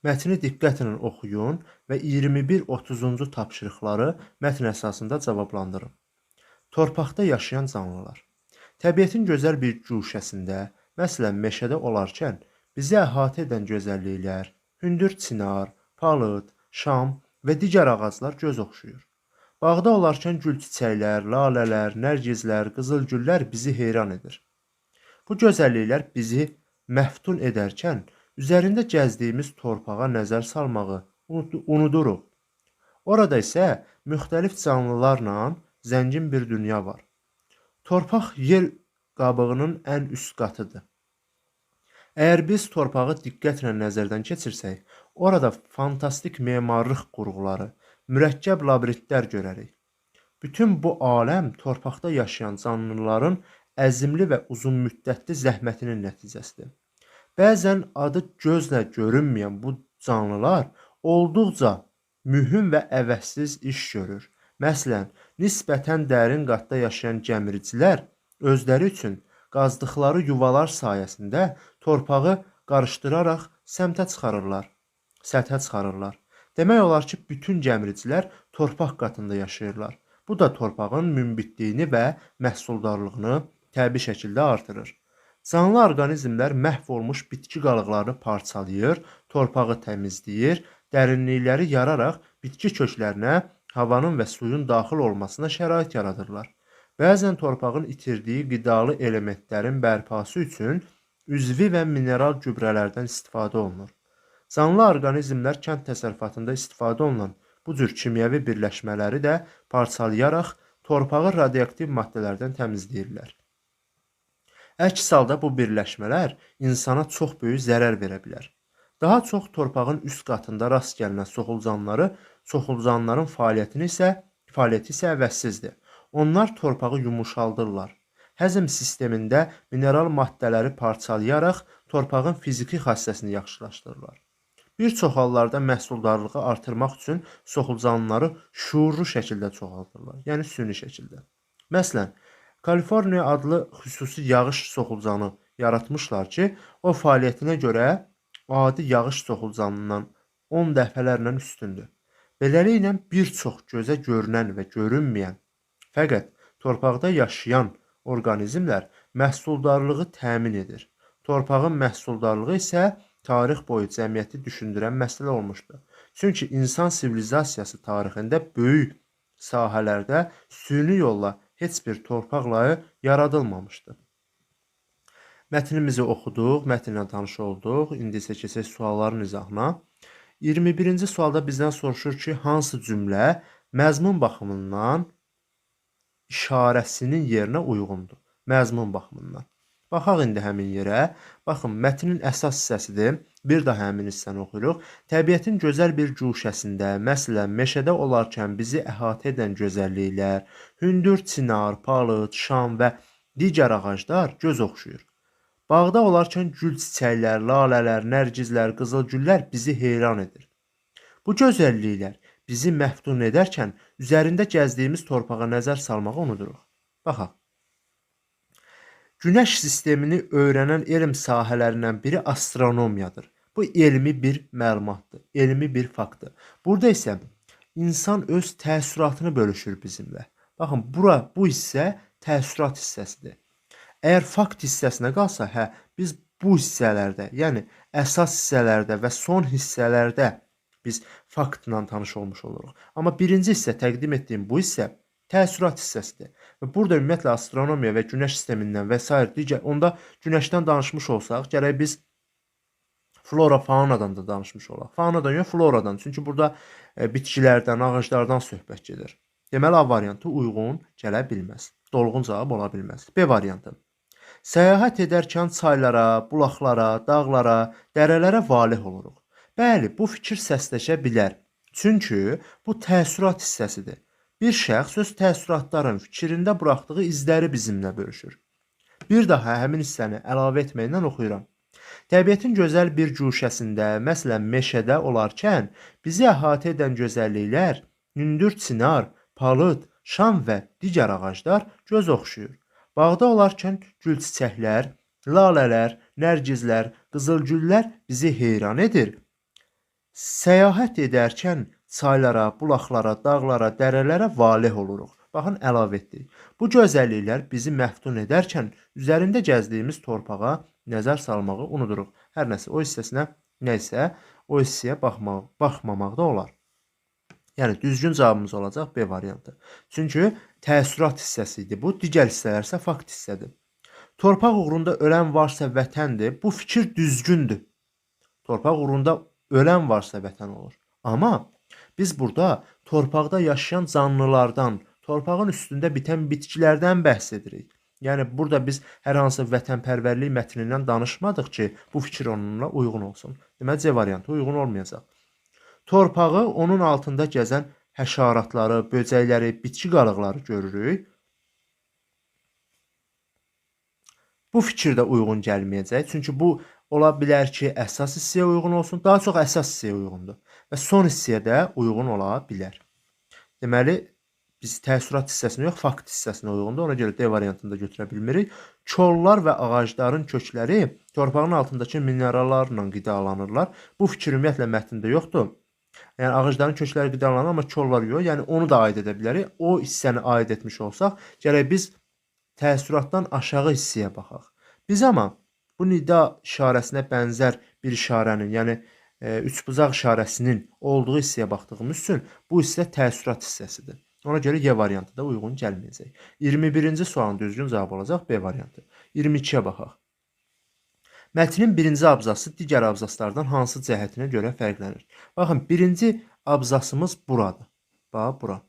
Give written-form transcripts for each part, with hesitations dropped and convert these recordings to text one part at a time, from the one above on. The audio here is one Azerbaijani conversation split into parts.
Mətni diqqətlə oxuyun və 21-30-cu tapşırıqları mətn əsasında cavablandırın. Torpaqda yaşayan canlılar. Təbiətin gözəl bir guşəsində, məsələn meşədə olarkən bizi əhatə edən gözəlliklər, hündür çinar, palıd, şam və digər ağaclar göz oxşuyur. Bağda olarkən gül çiçəklər, lalələr, nərgizlər, qızılgüllər bizi heyran edir. Bu gözəlliklər bizi məftun edərkən üzərində gəzdiyimiz torpağa nəzər salmağı unuduruq. Orada isə müxtəlif canlılarla zəngin bir dünya var. Torpaq yer qabığının ən üst qatıdır. Əgər biz torpağı diqqətlə nəzərdən keçirsək, orada fantastik memarlıq qurğuları, mürəkkəb labirintlər görərik. Bütün bu aləm torpaqda yaşayan canlıların əzimli və uzunmüddətli zəhmətinin nəticəsidir. Bəzən adı gözlə görünməyən bu canlılar olduqca mühüm və əvəzsiz iş görür. Məsələn, nisbətən dərin qatda yaşayan gəmiricilər özləri üçün qazdıqları yuvalar sayəsində torpağı qarışdıraraq səthə çıxarırlar. Demək olar ki, bütün gəmiricilər torpaq qatında yaşayırlar. Bu da torpağın münbitliyini və məhsuldarlığını təbii şəkildə artırır. Canlı orqanizmlər məhv olmuş bitki qalıqlarını parçalayır, torpağı təmizləyir, dərinlikləri yararaq bitki köklərinə havanın və suyun daxil olmasına şərait yaradırlar. Bəzən torpağın itirdiyi qidalı elementlərin bərpası üçün üzvi və mineral gübrələrdən istifadə olunur. Canlı orqanizmlər kənd təsərrüfatında istifadə olunan bu cür kimyəvi birləşmələri də parçalayaraq torpağı radioaktiv maddələrdən təmizləyirlər. Əks halda bu birləşmələr insana çox böyük zərər verə bilər. Daha çox torpağın üst qatında rast gəlinən soxulcanların fəaliyyəti isə əvəzsizdir. Onlar torpağı yumuşaldırlar. Həzm sistemində mineral maddələri parçalayaraq torpağın fiziki xassəsini yaxşılaşdırırlar. Bir çox hallarda məhsuldarlığı artırmaq üçün soxulcanları şuurlu şəkildə çoxaldırlar, yəni süni şəkildə. Məsələn, Kaliforniya adlı xüsusi yağış soxulcanı yaratmışlar ki, o fəaliyyətinə görə adi yağış soxulcanından 10 dəfələrlə üstündür. Beləliklə, bir çox gözə görünən və görünməyən, fəqət torpaqda yaşayan orqanizmlər məhsuldarlığı təmin edir. Torpağın məhsuldarlığı isə tarix boyu cəmiyyəti düşündürən məsələ olmuşdur. Çünki insan sivilizasiyası tarixində böyük sahələrdə süni yolla heç bir torpaq layı yaradılmamışdır. Mətnimizi oxuduq, mətnlə tanış olduq. İndi isə keçək sualların izahına. 21-ci sualda bizdən soruşur ki, hansı cümlə məzmun baxımından işarəsinin yerinə uyğundur? Məzmun baxımından. Baxaq indi həmin yerə. Baxın, mətnin əsas hissəsidir. Bir daha həmin hissəni oxuyuruq. Təbiətin gözəl bir guşəsində, məsələn, meşədə olarkən bizi əhatə edən gözəlliklər, hündür çinar, palıd, şam və digər ağaclar göz oxşuyur. Bağda olarkən gül çiçəklər, lalələr, nərgizlər, qızılgüllər bizi heyran edir. Bu gözəlliklər bizi məftun edərkən üzərində gəzdiyimiz torpağa nəzər salmağı unuduruq. Baxaq. Günəş sistemini öyrənən elm sahələrindən biri astronomiyadır. Bu elmi bir məlumatdır, elmi bir faktdır. Burada isə insan öz təəssüratını bölüşür bizimlə. Baxın, bu hissə təəssürat hissəsidir. Əgər fakt hissəsinə qalsa, biz bu hissələrdə, yəni əsas hissələrdə və son hissələrdə biz faktla tanış olmuş oluruq. Amma birinci hissə, təqdim etdiyim bu hissə təəssürat hissəsidir. Və burada ümumiyyətlə astronomiya və günəş sistemindən və s. digər, onda günəşdən danışmış olsaq, gərək biz flora, faunadan da danışmış olaq. Faunadan yox, floradan. Çünki burada bitkilərdən, ağaclardan söhbət gedir. Deməli, A variantı uyğun gələ bilməz. Dolğun cavab ola bilməz. B variantı. Səyahət edərkən çaylara, bulaqlara, dağlara, dərələrə valeh oluruq. Bəli, bu fikir səsləşə bilər. Çünki bu təəssürat hissəsidir. Bir şəxs öz təəssüratların fikrində buraxdığı izləri bizimlə bölüşür. Bir daha həmin hissəni əlavə etməklə oxuyuram. Təbiətin gözəl bir guşəsində, məsələn meşədə olarkən bizi əhatə edən gözəlliklər, hündür çinar, palıd, şam və digər ağaclar göz oxşuyur. Bağda olarkən gül çiçəklər, lalələr, nərgizlər, qızılgüllər bizi heyran edir. Səyahət edərkən çaylara, bulaqlara, dağlara, dərələrə valeh oluruq. Baxın, əlavə etdik. Bu gözəlliklər bizi məftun edərkən üzərində gəzdiyimiz torpağa nəzər salmağı unuduruq. Hər nəsə o hissəsinə nəysə, o hissəyə baxmamaq da olar. Yəni düzgün cavabımız olacaq B variantı. Çünki təəssürat hissəsi idi bu, digər hissələr isə fakt hissədir. Torpaq uğrunda ölən varsa vətəndir. Bu fikir düzgündür. Torpaq uğrunda ölən varsa vətən olur. Amma biz burada torpaqda yaşayan canlılardan, torpağın üstündə bitən bitkilərdən bəhs edirik. Yəni burada biz hər hansı vətənpərvərlik mətnindən danışmadıq ki, bu fikir onunla uyğun olsun. Deməli C variantı uyğun olmayacaq. Torpağı onun altında gəzən həşaratları, böcəkləri, bitki qalıqları görürük. Bu fikir də uyğun gəlməyəcək. Çünki bu ola bilər ki, əsas hissəyə uyğun olsun. Daha çox əsas hissəyə uyğundur. Və son hissəyə də uyğun ola bilər. Deməli, biz təəssürat hissəsinə yox, fakt hissəsinə uyğundur. Ona görə D variantını da götürə bilmirik. Kollar və ağacların kökləri torpağın altındakı minerallarla qidalanırlar. Bu fikir ümumiyyətlə mətndə yoxdur. Yəni ağacların kökləri qidalanır, amma kollar yox. Yəni onu da aid edə bilərik. O hissəni aid etmiş olsaq, gərək biz təəssüratdan aşağı hissəyə baxaq. Biz amma bu nida işarəsinə bənzər bir işarənin, yəni üçbucaq işarəsinin olduğu hissəyə baxdığımız üçün bu hissə təəssürat hissəsidir. Ona görə Y variantı da uyğun gəlməyəcək. 21-ci sualın düzgün cavabı olacaq B variantı. 22-yə baxaq. Mətnin birinci abzası digər abzaslardan hansı cəhətinə görə fərqlənir? Baxın, birinci abzasımız buradır. Bax, bura.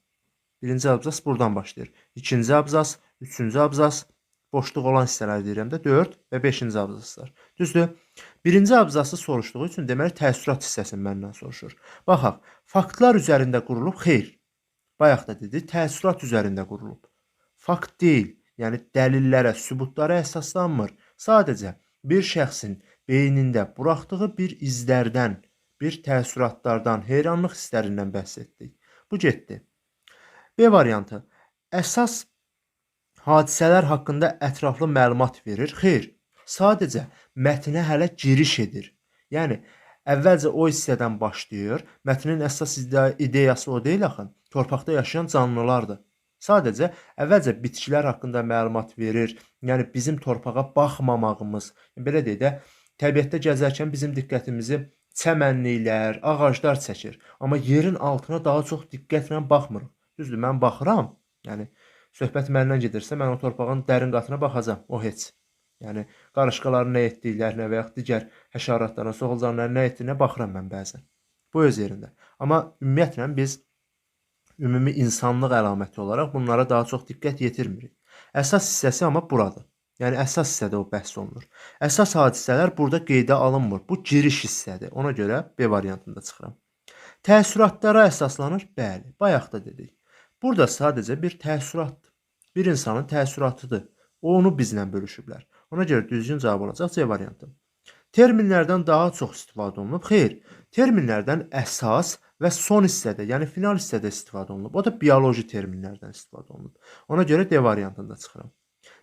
Birinci abzas buradan başlayır. İkinci abzas, üçüncü abzas, boşluq olan hissələr deyirəm də 4 və 5-ci abzaslar. Düzdür? Birinci abzası soruşduğu üçün deməli təəssürat hissəsini məndən soruşur. Baxaq, faktlar üzərində qurulub, xeyr. Bayaq da dedi, təəssürat üzərində qurulub. Fakt deyil, yəni dəlillərə, sübutlara əsaslanmır. Sadəcə bir şəxsin beynində buraxdığı bir izlərdən, bir təəssüratlardan, heyranlıq hisslərindən bəhs etdik. Bu getdi. B variantı. Əsas hadisələr haqqında ətraflı məlumat verir. Xeyr, sadəcə mətnə hələ giriş edir. Yəni, əvvəlcə o hissədən başlayır. Mətnin əsas ideyası o deyil axı. Torpaqda yaşayan canlılardır. Sadəcə əvvəlcə bitkilər haqqında məlumat verir. Yəni bizim torpağa baxmamağımız, belə deyək də, təbiətdə gəzərkən bizim diqqətimizi çəmənliklər, ağaclar çəkir. Amma yerin altına daha çox diqqətlə baxmırıq. Düzdür, mən baxıram. Yəni söhbət məndən gedirsə, mən o torpağın dərin qatına baxacam. O heç. Yəni qarışqaların nə etdiklərinə və ya digər həşəratlara, soğulcanlara nə etdiyinə baxıram mən bəzən. Bu öz yerində. Amma ümumiyyətlə biz ümumi insanlıq əlaməti olaraq bunlara daha çox diqqət yetirmirik. Əsas hissəsi amma buradır. Yəni əsas hissədə o bəhs olunur. Əsas hadisələr burada qeydə alınmır. Bu giriş hissədir. Ona görə B variantında çıxıram. Təəssüratlara əsaslanır? Bəli, bayaq da dedik. Burada sadəcə bir təəssüratdır. Bir insanın təəssüratıdır. Onu bizlə bölüşüblər. Ona görə düzgün cavab olacaq C variantı. Terminlərdən daha çox istifadə olunub? Xeyr, terminlərdən əsas və son hissədə, yəni final hissədə istifadə olunub. O da bioloji terminlərdən istifadə olunub. Ona görə D variantında çıxıram.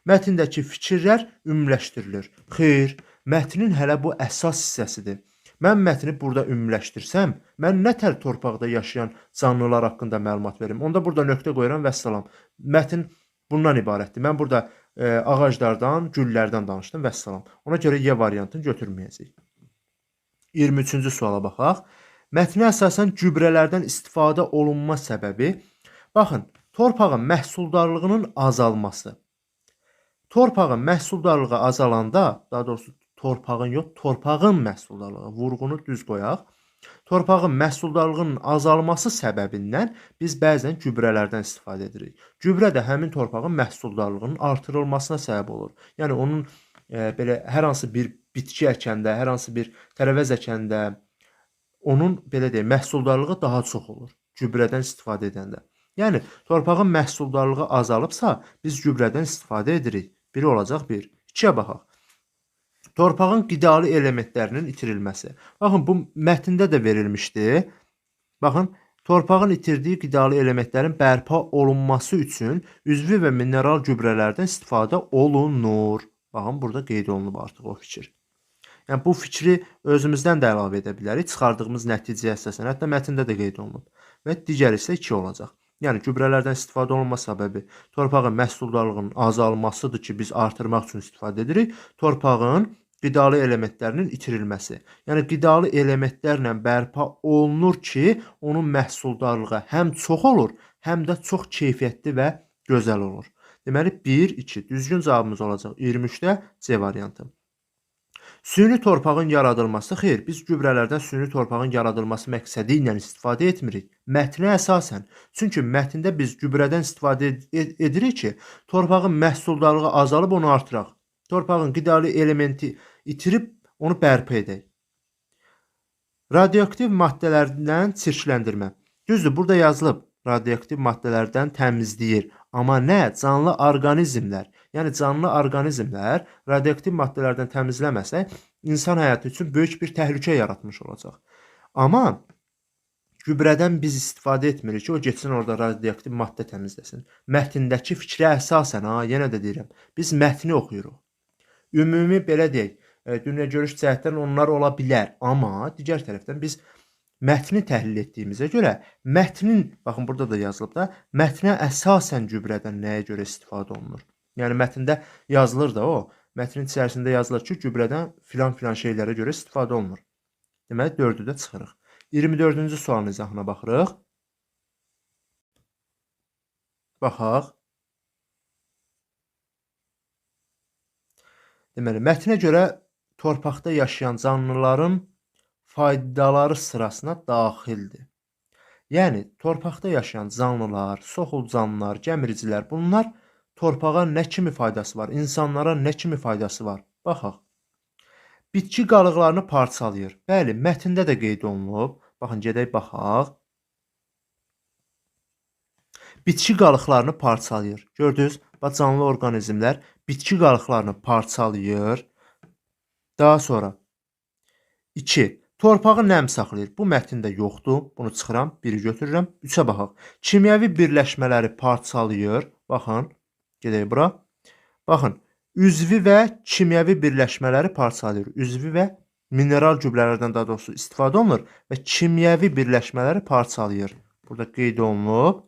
Mətndəki fikirlər ümumiləşdirilir. Xeyr, mətnin hələ bu əsas hissəsidir. Mən mətni burada ümumiləşdirsəm, mən nə tər torpaqda yaşayan canlılar haqqında məlumat verim? Onda burada nöqtə qoyuram və salam. Mətn bundan ibarətdir. Mən burada ağaclardan, güllərdən danışdım və salam. Ona görə Y variantını götürməyəcəyik. 23-cü suala baxaq. Mətnə əsasən gübrələrdən istifadə olunma səbəbi, baxın, torpağın məhsuldarlığının azalması. Torpağın məhsuldarlığı azalanda, daha doğrusu torpağın yox, torpağın məhsuldarlığı, vurğunu düz qoyaq. Torpağın məhsuldarlığının azalması səbəbindən biz bəzən gübrələrdən istifadə edirik. Gübrə də həmin torpağın məhsuldarlığının artırılmasına səbəb olur. Yəni onun belə hər hansı bir bitki əkəndə, hər hansı bir tərəvəz əkəndə onun belə deyək, məhsuldarlığı daha çox olur gübrədən istifadə edəndə. Yəni torpağın məhsuldarlığı azalıbsa, biz gübrədən istifadə edirik. Biri olacaq 1. 2-yə baxaq. Torpağın qidalı elementlərinin itirilməsi. Baxın, bu mətndə də verilmişdi. Baxın, torpağın itirdiyi qidalı elementlərin bərpa olunması üçün üzvi və mineral gübrələrdən istifadə olunur. Baxın, burada qeyd olunub artıq o fikir. Yəni bu fikri özümüzdən də əlavə edə bilərik, çıxardığımız nəticəyə əsasən. Hətta mətndə də qeyd olunub. Və digəri isə 2 olacaq. Yəni gübrələrdən istifadə olunma səbəbi torpağın məhsuldarlığının azalmasıdır ki, biz artırmaq üçün istifadə edirik. Torpağın qidalı elementlərinin itirilməsi. Yəni qidalı elementlərlə bərpa olunur ki, onun məhsuldarlığı həm çox olur, həm də çox keyfiyyətli və gözəl olur. Deməli 1, 2. Düzgün cavabımız olacaq 23-də C variantı. Süni torpağın yaradılması, xeyr, biz gübrələrdən süni torpağın yaradılması məqsədi ilə istifadə etmirik. Mətnə əsasən. Çünki mətndə biz gübrədən istifadə edirik ki, torpağın məhsuldarlığı azalıb onu artıraq. Torpağın qidalı elementi itirib onu bərpa edək. Radioaktiv maddələrdən çirkləndirmə. Düzdür, burada yazılıb radioaktiv maddələrdən təmizləyir. Amma nə? Canlı orqanizmlər. Yəni canlı orqanizmlər radioaktiv maddələrdən təmizləməsə, insan həyatı üçün böyük bir təhlükə yaratmış olacaq. Amma gübrədən biz istifadə etmirik ki, o getsin orada radioaktiv maddə təmizləsin. Mətndəki fikrə əsasən, yenə də deyirəm, biz mətni oxuyuruq. Ümumi belə deyək, dünyagörüş cəhətdən onlar ola bilər, amma digər tərəfdən biz mətni təhlil etdiyimizə görə, mətnin, baxın burada da yazılıb da, mətnə əsasən gübrədən nəyə görə istifadə olunur? Yəni mətndə yazılır da o, mətnin içərisində yazılır ki, gübrədən filan şeylərə görə istifadə olunur. Deməli 4-ü də çıxırıq. 24-cü sualın izahına baxırıq. Baxaq. Deməli, mətnə görə torpaqda yaşayan canlıların faydaları sırasına daxildir. Yəni, torpaqda yaşayan canlılar, soxulcanlılar, gəmiricilər, bunlar torpağa nə kimi faydası var? İnsanlara nə kimi faydası var? Baxaq. Bitki qalıqlarını parçalayır. Bəli, mətndə də qeyd olunub. Baxın, gedək baxaq. Bitki qalıqlarını parçalayır. Gördünüz, canlı orqanizmlər bitki qalıqlarını parçalayır. Daha sonra 2. Torpağı nəm saxlayır. Bu mətndə yoxdur. Bunu çıxıram, 1-i götürürəm. 3-ə baxaq. Kimyəvi birləşmələri parçalayır. Baxın, gedək bura. Baxın, üzvi və kimyəvi birləşmələri parçalayır. Üzvi və mineral gübrələrdən daha doğrusu istifadə olunur və kimyəvi birləşmələri parçalayır. Burada qeyd olunub.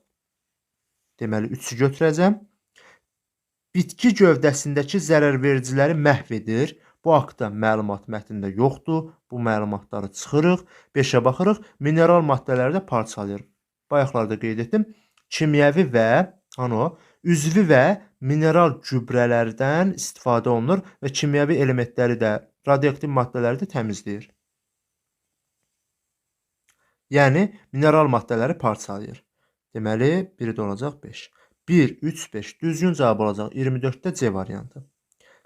Deməli, 3-ü götürəcəm. Bitki gövdəsindəki zərərvericiləri məhv edir. Bu haqda məlumat mətndə yoxdur. Bu məlumatları çıxırıq. 5-ə baxırıq. Mineral maddələri də parçalayır. Bayaqlarda qeyd etdim. Kimyəvi və üzvi və mineral gübrələrdən istifadə olunur və kimyəvi elementləri də, radioaktiv maddələri də təmizləyir. Yəni, mineral maddələri parçalayır. Deməli, biri də olacaq 5. 1, 3, 5. Düzgün cavab olacaq 24-də C variantı.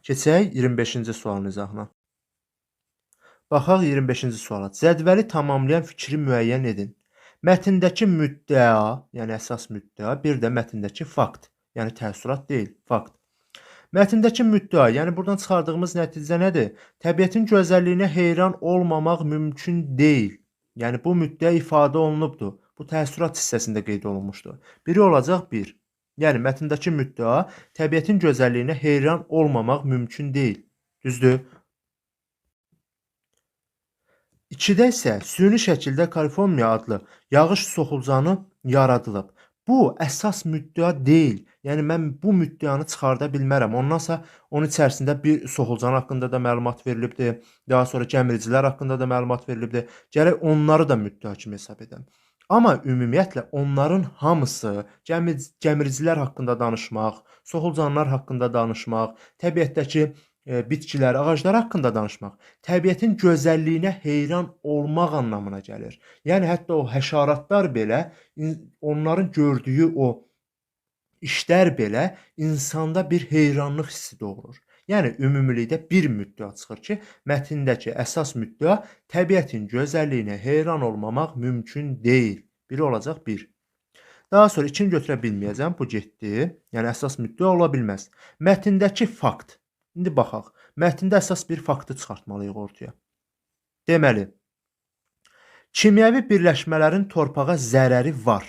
Keçək 25-ci sualın izahına. Baxaq 25-ci suala. Cədvəli tamamlayan fikri müəyyən edin. Mətndəki müddəa, yəni əsas müddəa, bir də mətndəki fakt, yəni təəssürat deyil, fakt. Mətndəki müddəa, yəni buradan çıxardığımız nəticə nədir? Təbiətin gözəlliyinə heyran olmamaq mümkün deyil. Yəni bu müddəa ifadə olunubdur. Bu təəssürat hissəsində qeyd olunmuşdur. Biri olacaq 1. Yəni mətndəki müddəa təbiətin gözəlliyinə heyran olmamaq mümkün deyil. Düzdür? 2-də isə süni şəkildə Kaliforniya adlı yağış soxulcanı yaradılıb. Bu əsas müddəa deyil. Yəni mən bu müddəanı çıxarda bilmərəm. Ondansa onun içərisində bir soxulcan haqqında da məlumat verilibdir. Daha sonra gəmiricilər haqqında da məlumat verilibdir. Gərək onları da müddəa kimi hesab edəm. Amma ümumiyyətlə onların hamısı gəmiricilər haqqında danışmaq, soxulcanlar haqqında danışmaq, təbiətdəki bitkilər, ağaclar haqqında danışmaq, təbiətin gözəlliyinə heyran olmaq anlamına gəlir. Yəni hətta o həşaratlar belə, onların gördüyü o işlər belə insanda bir heyranlıq hissi doğurur. Yəni ümumilikdə bir müddəa çıxır ki, mətndəki əsas müddəa təbiətin gözəlliyinə heyran olmamaq mümkün deyil. Biri olacaq 1. Daha sonra 2-ni götürə bilməyəcəm, bu getdi. Yəni əsas müddəa ola bilməz. Mətndəki fakt. İndi baxaq. Mətndə əsas bir faktı çıxartmalıyıq ortaya. Deməli, kimyəvi birləşmələrin torpağa zərəri var.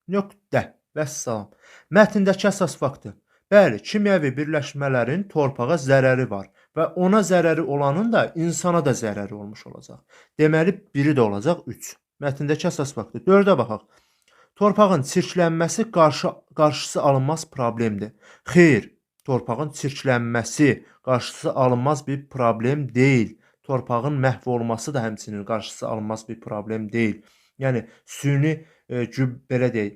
Nöqtə. Vəssalam. Mətndəki əsas faktı. Bəli, kimyəvi birləşmələrin torpağa zərəri var. və ona zərəri olanın da insana da zərəri olmuş olacaq. Deməli, biri də olacaq 3. Mətndəki əsas faktdır. 4-ə baxaq. Torpağın çirklənməsi qarşısı alınmaz problemdir. Xeyr, torpağın çirklənməsi qarşısı alınmaz bir problem deyil. Torpağın məhv olması da həmçinin qarşısı alınmaz bir problem deyil. Yəni süni belə deyək,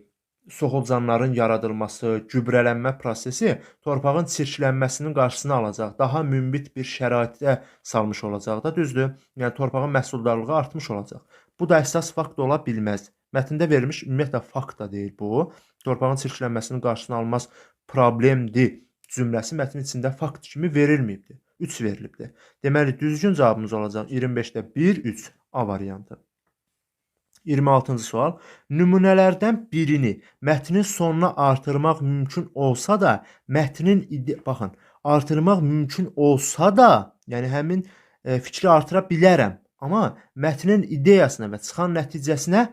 soxulcanların yaradılması, gübrələnmə prosesi torpağın çirklənməsinin qarşısını alacaq, daha münbit bir şəraitə salmış olacaq da, düzdür? Yəni torpağın məhsuldarlığı artmış olacaq. Bu da əsas fakt ola bilməz. Mətndə verilmiş ümumiyyətlə fakt da deyil bu. Torpağın çirklənməsinin qarşısını almaz problemdir cümləsi mətnin içində fakt kimi verilməyibdir. 3 verilibdir. Deməli, düzgün cavabımız olacaq 25-də 1, 3 A variantı. 26-cı sual. Nümunələrdən birini mətnin sonuna artırmaq mümkün olsa da, baxın, artırmaq mümkün olsa da, yəni həmin fikri artıra bilərəm, amma mətnin ideyasına və çıxan nəticəsinə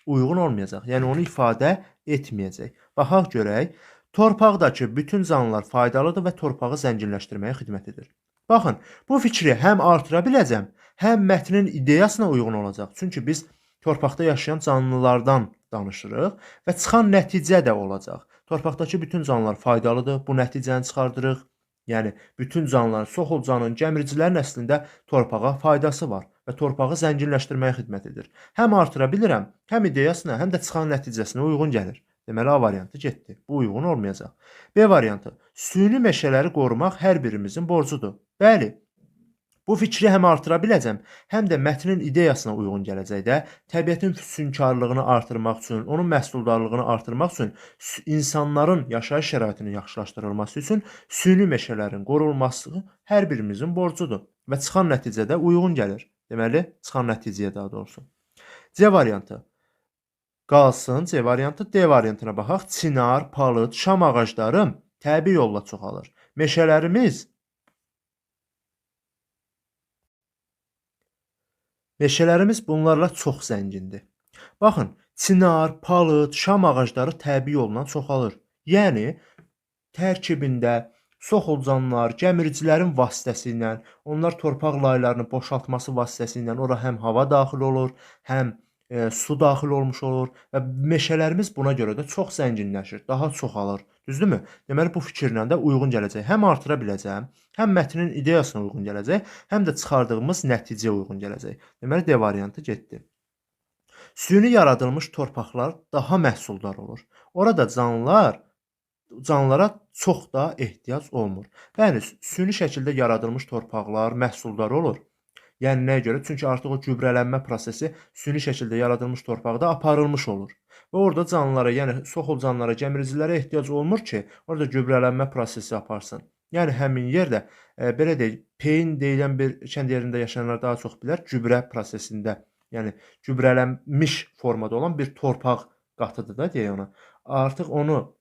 uyğun olmayacaq. Yəni onu ifadə etməyəcək. Baxaq görək. Torpaqdakı bütün canlılar faydalıdır və torpağı zənginləşdirməyə xidmət edir. Baxın, bu fikri həm artıra biləcəm, həm mətnin ideyasına uyğun olacaq. Çünki biz torpaqda yaşayan canlılardan danışırıq və çıxan nəticə də olacaq. Torpaqdakı bütün canlılar faydalıdır, bu nəticəni çıxardırıq. Yəni, bütün canlıların, soxulcanın, gəmiricilərin əslində torpağa faydası var və torpağı zənginləşdirməyə xidmət edir. Həm artıra bilirəm, həm ideyasına, həm də çıxan nəticəsinə uyğun gəlir. Deməli, A variantı getdi. Bu uyğun olmayacaq. B variantı. Süni meşələri qorumaq hər birimizin borcudur. Bəli, bu fikri həm artıra biləcəm, həm də mətnin ideyasına uyğun gələcək də, təbiətin füsunkarlığını artırmaq üçün, onun məhsuldarlığını artırmaq üçün, insanların yaşayış şəraitinin yaxşılaşdırılması üçün süni meşələrin qorunması hər birimizin borcudur və çıxan nəticədə uyğun gəlir. Deməli, çıxan nəticəyə daha doğrusu. C variantı. Qalsın C variantı. D variantına baxaq. Çinar, palıd, şam ağacları təbii yolla çoxalır. Meşələrimiz bunlarla çox zəngindir. Baxın, çinar, palıd, şam ağacları təbii yolla çoxalır. Yəni, tərkibində soxulcanlar, gəmiricilərin vasitəsilə, onlar torpaq laylarını boşaltması vasitəsilə ora həm hava daxil olur, həm su daxil olmuş olur və meşələrimiz buna görə də çox zənginləşir, daha çoxalır. Düzdürmü? Deməli, bu fikirlə də uyğun gələcək. Həm artıra biləcəm, həm mətnin ideyasına uyğun gələcək, həm də çıxardığımız nəticəyə uyğun gələcək. Deməli, D variantı getdi. Süni yaradılmış torpaqlar daha məhsuldar olur. Orada canlılara çox da ehtiyac olmur. Yəni, süni şəkildə yaradılmış torpaqlar məhsuldar olur. Yəni, nəyə görə? Çünki artıq o gübrələnmə prosesi süni şəkildə yaradılmış torpaqda aparılmış olur. Və orada canlılara, yəni soxulcanlara, gəmiricilərə ehtiyac olmur ki, orada gübrələnmə prosesi aparsın. Yəni, həmin yerdə, belə deyək, peyin deyilən bir kənd yerində yaşayanlar daha çox bilər, gübrə prosesində, yəni gübrələnmiş formada olan bir torpaq qatıdır da, deyək ona. Artıq onu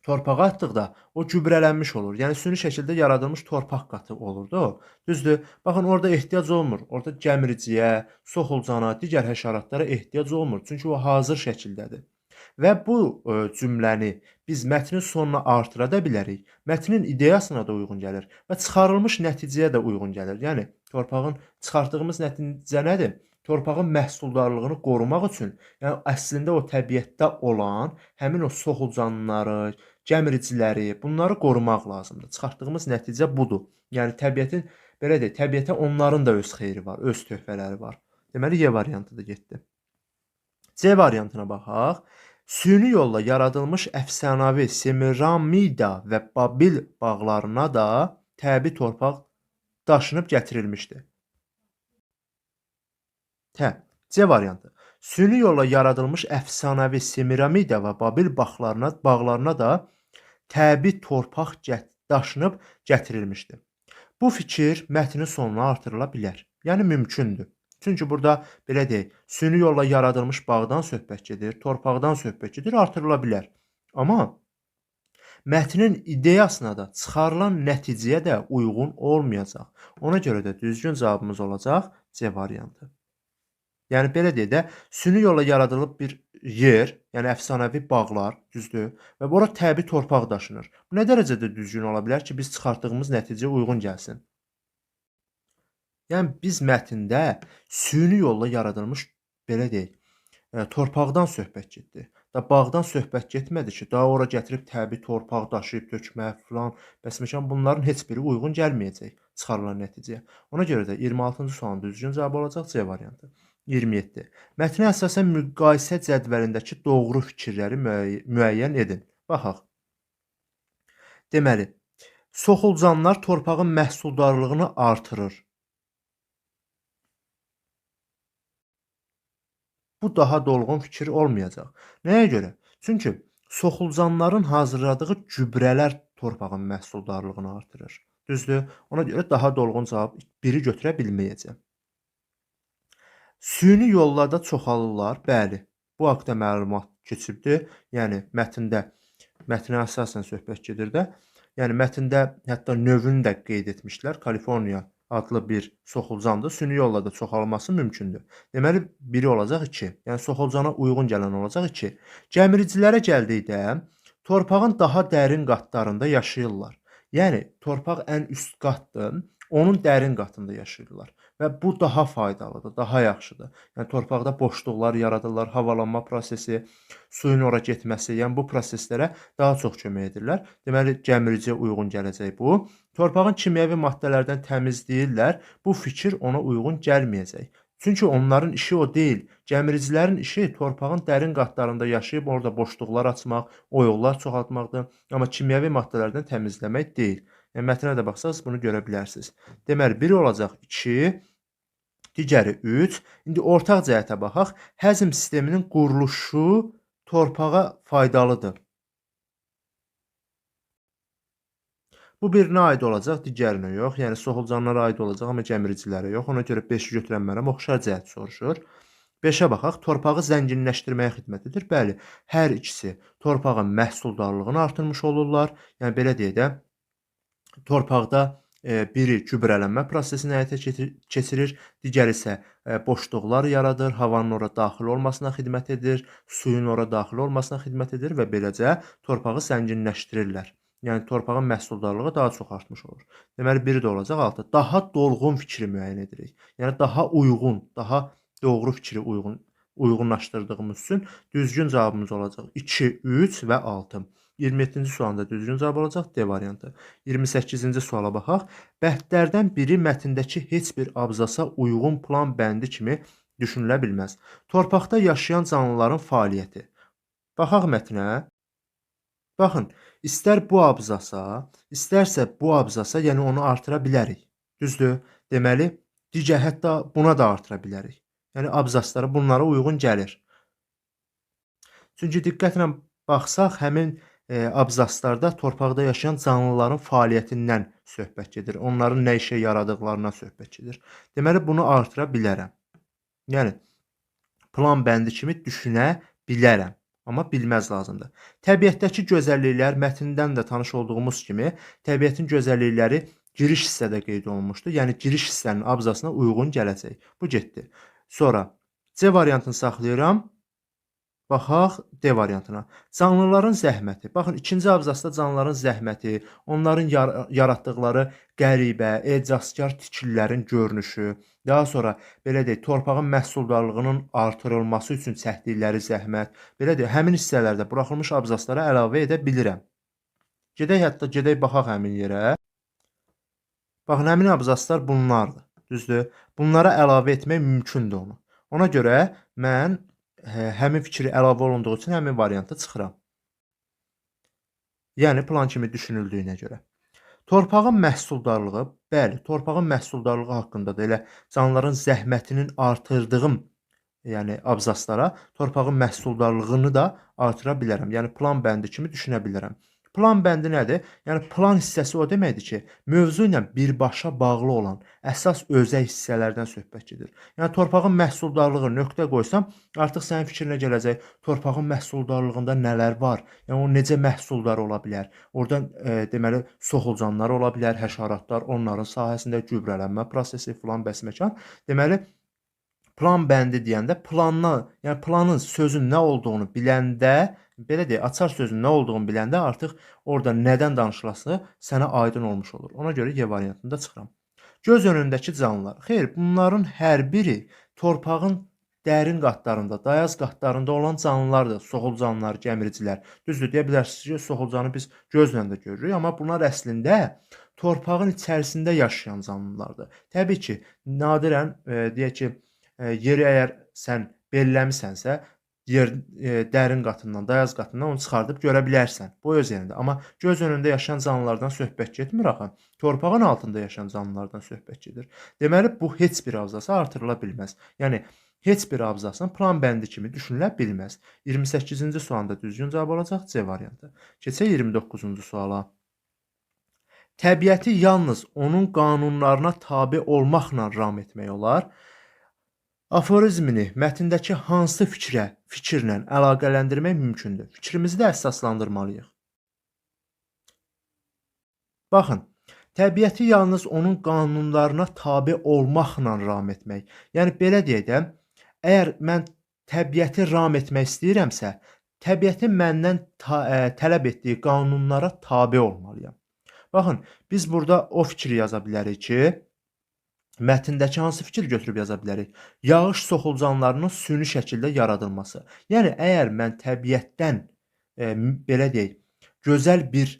torpağa atdıqda o gübrələnmiş olur. Yəni süni şəkildə yaradılmış torpaq qatı olurdu o. Düzdür? Baxın, orada ehtiyac olmur. Orada gəmiriciyə, soxulcana, digər həşəratlara ehtiyac olmur. Çünki o hazır şəkildədir. Və bu cümləni biz mətnin sonuna artıra da bilərik. Mətnin ideyasına da uyğun gəlir və çıxarılmış nəticəyə də uyğun gəlir. Yəni çıxartdığımız nəticə nədir? Torpağın məhsuldarlığını qorumaq üçün, yəni əslində o təbiətdə olan həmin o soxulcanları, gəmiriciləri, bunları qorumaq lazımdır. Çıxartdığımız nəticə budur. Yəni belə deyək, təbiətə onların da öz xeyri var, öz töhfələri var. Deməli, Y variantı da getdi. C variantına baxaq. Süni yolla yaradılmış əfsanəvi Semiramida və Babil bağlarına da təbii torpaq daşınıb gətirilmişdir. C variantı. Süni yolla yaradılmış əfsanəvi Semiramida və Babil bağlarına da təbii torpaq daşınıb gətirilmişdir. Bu fikir mətnin sonuna artırıla bilər. Yəni mümkündür. Çünki burada belə deyək, süni yolla yaradılmış bağdan söhbət gedir, torpaqdan söhbət gedir, artırıla bilər. Amma mətnin ideyasına da, çıxarılan nəticəyə də uyğun olmayacaq. Ona görə də düzgün cavabımız olacaq C variantı. Yəni belə deyək də, süni yolla yaradılıb bir yer, yəni əfsanəvi bağlar, düzdür, və ora təbii torpaq daşınır. Bu nə dərəcədə düzgün ola bilər ki, biz çıxartdığımız nəticəyə uyğun gəlsin? Yəni biz mətndə süni yolla yaradılmış, belə deyək, torpaqdan söhbət getdi. Da bağdan söhbət getmədi ki, daha ora gətirib təbii torpaq daşıyıb tökmək filan, bəsməkan bunların heç biri uyğun gəlməyəcək çıxarılan nəticəyə. Ona görə də 26-cı sualın düzgün cavabı olacaq C variantı. 27. Mətnə əsasən müqayisə cədvəlindəki doğru fikirləri müəyyən edin. Baxaq. Deməli, soxulcanlar torpağın məhsuldarlığını artırır. Bu daha dolğun fikir olmayacaq. Nəyə görə? Çünki soxulcanların hazırladığı gübrələr torpağın məhsuldarlığını artırır. Düzdür? Ona görə daha dolğun cavab 1-i götürə bilməyəcəm. Süni yollarda çoxalırlar. Bəli. Bu haqda məlumat keçibdir. Yəni mətnə əsasən söhbət gedir də. Yəni mətndə hətta növünü də qeyd etmişlər. Kaliforniya adlı bir soxulcandır. Süni yolla da çoxalması mümkündür. Deməli, biri olacaq 2. Yəni soxulcana uyğun gələn olacaq 2. Gəmiricilərə gəldikdə, torpağın daha dərin qatlarında yaşayırlar. Yəni torpaq ən üst qatdır, onun dərin qatında yaşayırlar və bu daha faydalıdır, daha yaxşıdır. Yəni torpaqda boşluqlar yaradırlar, havalanma prosesi, suyun ora getməsi, yəni bu proseslərə daha çox kömək edirlər. Deməli, gəmiriciyə uyğun gələcək bu. Torpağın kimyəvi maddələrdən təmizləyirlər. Bu fikir ona uyğun gəlməyəcək. Çünki onların işi o deyil. Gəmiricilərin işi torpağın dərin qatlarında yaşayıb orada boşluqlar açmaq, oyuqlar çoxaltmaqdır. Amma kimyəvi maddələrdən təmizləmək deyil. Yəni mətnə də baxsaq bunu görə bilərsiniz. Deməli, biri olacaq 2, digəri 3. İndi ortaq cəhətə baxaq. Həzm sisteminin quruluşu torpağa faydalıdır. Bu birinə aid olacaq, digərinə yox. Yəni soxulcanlara aid olacaq, amma gəmiricilərə yox. Ona görə 5-i götürənmərəm. Oxşar cəhət soruşur. 5-ə baxaq. Torpağı zənginləşdirməyə xidmət edir. Bəli, hər ikisi torpağın məhsuldarlığını artırmış olurlar. Yəni belə deyək də, torpaqda biri gübrələnmə prosesini həyata keçirir, digəri isə boşluqlar yaradır, havanın ora daxil olmasına xidmət edir, suyun ora daxil olmasına xidmət edir və beləcə torpağı zənginləşdirirlər. Yəni torpağın məhsuldarlığı daha çox artmış olur. Deməli, biri də olacaq 6. Daha dolğun fikri müəyyən edirik. Yəni daha uyğun, daha doğru fikri uyğunlaşdırdığımız üçün düzgün cavabımız olacaq 2, 3 və 6. 27-ci sualda düzgün cavab olacaq D variantı. 28-ci suala baxaq. Bəndlərdən biri mətndəki heç bir abzasa uyğun plan bəndi kimi düşünülə bilməz. Torpaqda yaşayan canlıların fəaliyyəti. Baxaq mətnə. Baxın, istər bu abzasa, istərsə bu abzasa, yəni onu artıra bilərik. Düzdür? Deməli, digər hətta buna da artıra bilərik. Yəni abzasları bunlara uyğun gəlir. Çünki diqqətlə baxsaq, həmin abzaslarda torpaqda yaşayan canlıların fəaliyyətindən söhbət gedir. Onların nə işə yaradıqlarına söhbət gedir. Deməli, bunu artıra bilərəm. Yəni, plan bəndi kimi düşünə bilərəm. Amma bilməz lazımdır. Təbiətdəki gözəlliklər mətndən də tanış olduğumuz kimi, təbiətin gözəllikləri giriş hissədə qeyd olunmuşdur. Yəni, giriş hissənin abzasına uyğun gələcək. Bu getdi. Sonra C variantını saxlayıram. Baxaq D variantına. Canlıların zəhməti. Baxın, ikinci abzasda canlıların zəhməti, onların yaratdıqları qəribə, ecazkar tikililərin görünüşü, daha sonra belə deyək, torpağın məhsuldarlığının artırılması üçün çəkdikləri zəhmət, belə deyək, həmin hissələrdə buraxılmış abzaslara əlavə edə bilirəm. Gedək baxaq həmin yerə. Baxın, həmin abzaslar bunlardır. Düzdür? Bunlara əlavə etmək mümkündür onu. Ona görə mən həmin fikri əlavə olunduğu üçün həmin variantı çıxıram. Yəni, plan kimi düşünüldüyünə görə. Torpağın məhsuldarlığı, bəli, torpağın məhsuldarlığı haqqında da elə canlıların zəhmətinin artırdığım, yəni abzaslara torpağın məhsuldarlığını da artıra bilərəm. Yəni, plan bəndi kimi düşünə bilərəm. Plan bəndi nədir? Yəni, plan hissəsi o deməkdir ki, mövzu ilə birbaşa bağlı olan əsas özək hissələrdən söhbət gedir. Yəni, torpağın məhsuldarlığı nöqtə qoysam, artıq sənin fikrinə gələcək, torpağın məhsuldarlığında nələr var? Yəni, o necə məhsuldar ola bilər? Oradan, deməli, soxulcanlar ola bilər, həşaratlar, onların sahəsində gübrələnmə prosesi filan bəsməkan. Deməli, plan bəndi deyəndə yəni planın sözün nə olduğunu biləndə, belə deyək, açar sözün nə olduğunu biləndə artıq orada nədən danışılası sənə aydın olmuş olur. Ona görə Y variantında çıxıram. Göz önündəki canlılar. Xeyr, bunların hər biri torpağın dərin qatlarında, dayaz qatlarında olan canlılardır. Soxulcanlar, gəmiricilər. Düzdür, deyə bilərsiniz ki, soxulcanı biz gözlə də görürük, amma bunlar əslində torpağın içərisində yaşayan canlılardır. Təbii ki, nadirən deyək ki, yeri əgər sən belləmisənsə, yer dərin qatından, dayaz qatından onu çıxardıb görə bilərsən. Bu öz yerində. Amma göz önündə yaşayan canlılardan söhbət getmir axı. Torpağın altında yaşayan canlılardan söhbət gedir. Deməli, bu heç bir abzası artırıla bilməz. Yəni, heç bir abzasın plan bəndi kimi düşünülə bilməz. 28-ci sualda düzgün cavab olacaq C variantı. Keçək 29-cu suala. Təbiəti yalnız onun qanunlarına tabe olmaqla ram etmək olar. Aforizmini mətndəki hansı fikirlə əlaqələndirmək mümkündür? Fikrimizi də əsaslandırmalıyıq. Baxın, təbiəti yalnız onun qanunlarına tabe olmaqla ram etmək. Yəni, belə deyək də, əgər mən təbiəti ram etmək istəyirəmsə, təbiətin məndən tələb etdiyi qanunlara tabe olmalıyam. Baxın, biz burada o fikri yaza bilərik ki, mətndəki hansı fikir götürüb yaza bilərik? Yağış soxulcanlarının süni şəkildə yaradılması. Yəni, əgər mən təbiətdən, belə deyək, gözəl bir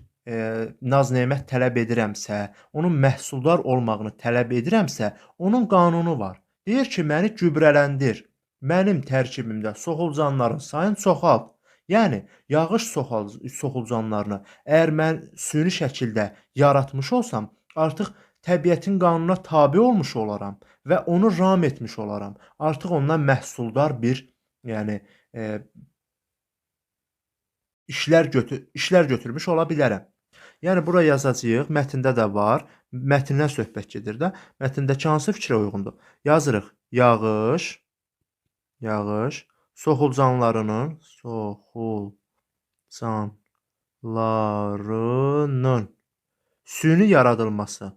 naz-nemət tələb edirəmsə, onun məhsuldar olmağını tələb edirəmsə, onun qanunu var. Deyir ki, məni gübrələndir. Mənim tərkibimdə soxulcanların sayını çoxalt. Yəni, yağış soxulcanlarını əgər mən süni şəkildə yaratmış olsam, artıq təbiətin qanununa tabe olmuş olaram və onu ram etmiş olaram. Artıq ondan məhsuldar bir, yəni işlər götürmüş ola bilərəm. Yəni bura yazacağıq, mətndə də var. Mətndən söhbət gedir də. Mətndəki hansı fikrə uyğundur? Yazırıq. Yağış soxulcanlarının süni yaradılması.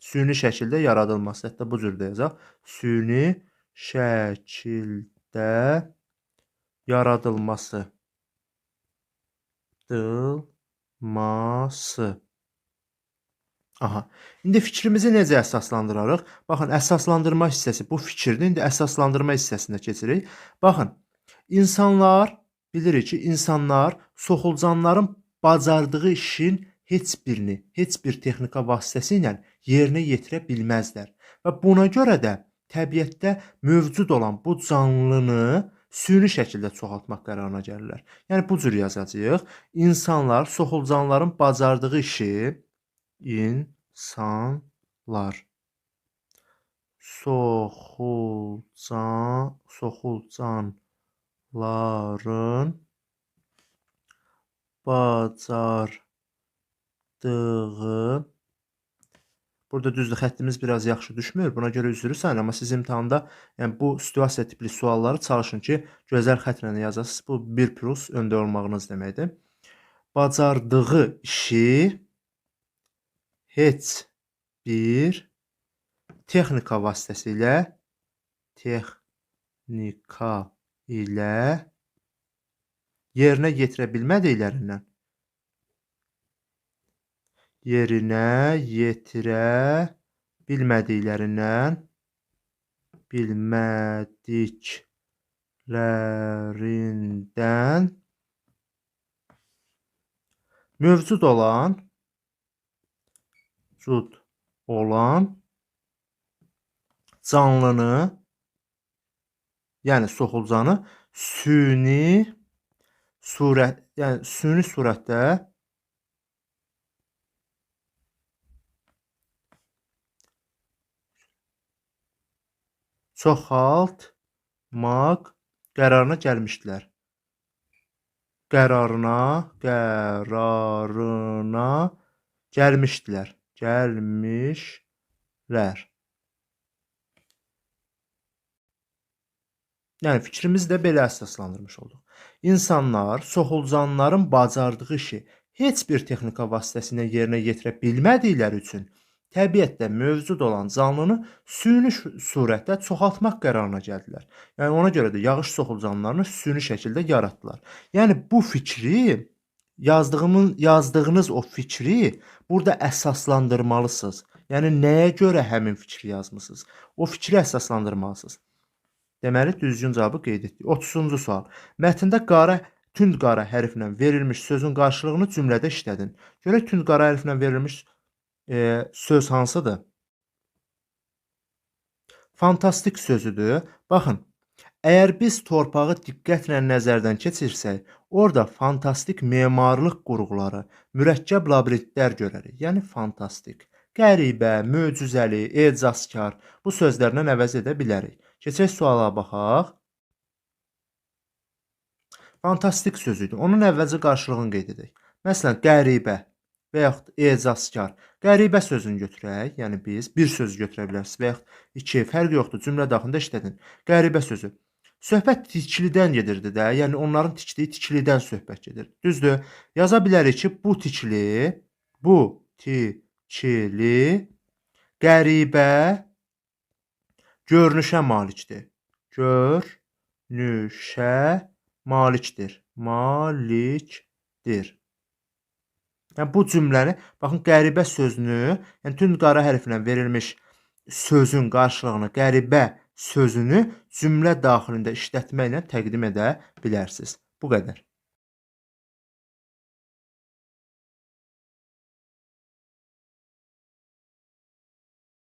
Süni şəkildə yaradılması. Hətta bu cür də yazaq. Süni şəkildə yaradılması. Aha. İndi fikrimizi necə əsaslandırarıq? Baxın, əsaslandırma hissəsi bu fikirdir. İndi əsaslandırma hissəsinə keçirik. Baxın, bilirik ki, insanlar soxulcanların bacardığı işin heç bir texnika vasitəsi ilə yerinə yetirə bilməzlər. Və buna görə də təbiətdə mövcud olan bu canlını süni şəkildə çoxaltmaq qərarına gəlirlər. Yəni, bu cür yazacağıq. İnsanlar soxulcanların bacardığı işi soxulcanların bacardığı. Burada düzdür, xəttimiz biraz yaxşı düşmür. Buna görə üzrü sayın. Amma siz imtahanda bu situasiya tipli sualları çalışın ki, gözəl xəttlə yazasınız. Bu 1 plus öndə olmağınız deməkdir. Bacardığı işi heç bir texnika vasitəsilə yerinə yetirə bilmədiklərindən mövcud olan canlını, yəni soxulcanı süni surətdə çoxaltmaq qərarına gəlmişdilər. Yəni, fikrimizi də belə əsaslandırmış olduq. İnsanlar soxulcanların bacardığı işi heç bir texnika vasitəsilə yerinə yetirə bilmədikləri üçün təbiətdə mövcud olan canlını süni surətdə çoxaltmaq qərarına gəldilər. Yəni, ona görə də yağış soxulcanlarını süni şəkildə yaratdılar. Yəni, bu fikri, yazdığınız o fikri burada əsaslandırmalısınız. Yəni nəyə görə həmin fikri yazmısınız? O fikri əsaslandırmalısınız. Deməli düzgün cavabı qeyd etdik. 30-cu sual. Mətndə tünd qara hərflə verilmiş sözün qarşılığını cümlədə işlədin. Görək tünd qara hərflə verilmiş söz hansıdır? Fantastik sözüdür. Baxın, əgər biz torpağı diqqətlə nəzərdən keçirsək, orada fantastik memarlıq qurğuları, mürəkkəb labirintlər görərik. Yəni fantastik, qəribə, möcüzəli, ecazkar bu sözlərlə əvəz edə bilərik. Keçək suala baxaq. Fantastik sözüdür. Onun əvvəlcə qarşılığını qeyd edək. Məsələn, qəribə və yaxud ecazkar. Qəribə sözünü götürək. Yəni biz bir söz götürə bilərsiniz və yaxud iki, fərqi yoxdur. Cümlə daxilində işlədin. Qəribə sözü. Söhbət tikilidən gedirdi də. Yəni onların tikdiyi tikilidən söhbət gedir. Düzdür? Yaza bilərik ki, bu tikili qəribə görünüşə malikdir. Malikdir. Yəni bu cümləni, baxın, qəribə sözünü, yəni tünd qara hərflə verilmiş sözün qarşılığını, qəribə sözünü cümlə daxilində işlətməklə təqdim edə bilərsiniz. Bu qədər.